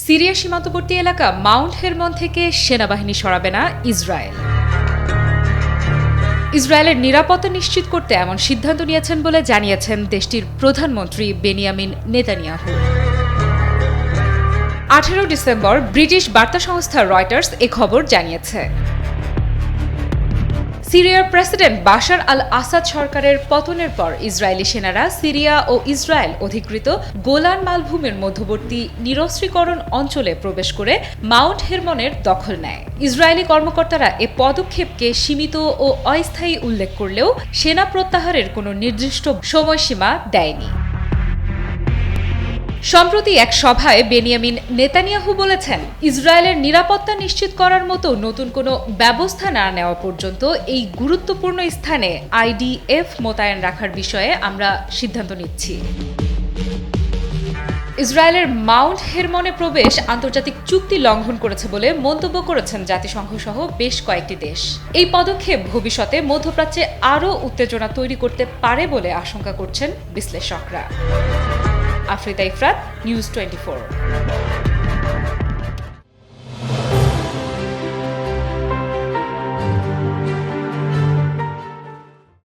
Syria সীমান্তবর্তী এলাকা Mount হেরমন থেকে সেনাবাহিনী সরাবে না ইসরায়েল। ইসরায়েলের নিরাপত্তা নিশ্চিত করতে এমন সিদ্ধান্ত নিয়েছেন বলে জানিয়েছেন দেশটির প্রধানমন্ত্রী বেনিয়ামিন নেতানিয়াহু। 18 ডিসেম্বর ব্রিটিশ বার্তা সংস্থা রয়টার্স এ খবর জানিয়েছে। সিরিয়ার প্রেসিডেন্ট বাশার আল আসাদ সরকারের পতনের পর ইসরায়েলি সেনারা সিরিয়া ও ইসরায়েল অধিকৃত গোলান মালভূমির মধ্যবর্তী নিরস্ত্রীকরণ অঞ্চলে প্রবেশ করে মাউন্ট হেরমনের দখল নেয়। ইসরায়েলি কর্মকর্তারা এ পদক্ষেপকে সীমিত ও অস্থায়ী উল্লেখ করলেও সেনা প্রত্যাহারের কোনো নির্দিষ্ট সময়সীমা দেয়নি। সম্প্রতি এক সভায় বেনিয়ামিন নেতানিয়াহু বলেছেন, ইসরায়েলের নিরাপত্তা নিশ্চিত করার মতো নতুন কোনো ব্যবস্থা না নেওয়া পর্যন্ত এই গুরুত্বপূর্ণ স্থানে আইডিএফ মোতায়েন রাখার বিষয়ে আমরা সিদ্ধান্ত নিচ্ছি। ইসরায়েলের মাউন্ট হেরমনে প্রবেশ আন্তর্জাতিক চুক্তি লঙ্ঘন করেছে বলে মন্তব্য করেছেন জাতিসংঘ সহ বেশ কয়েকটি দেশ। এই পদক্ষেপ ভবিষ্যতে মধ্যপ্রাচ্যে আরও উত্তেজনা তৈরি করতে পারে বলে আশঙ্কা করছেন বিশ্লেষকরা। আফরিদা ইফরাত, নিউজ 24।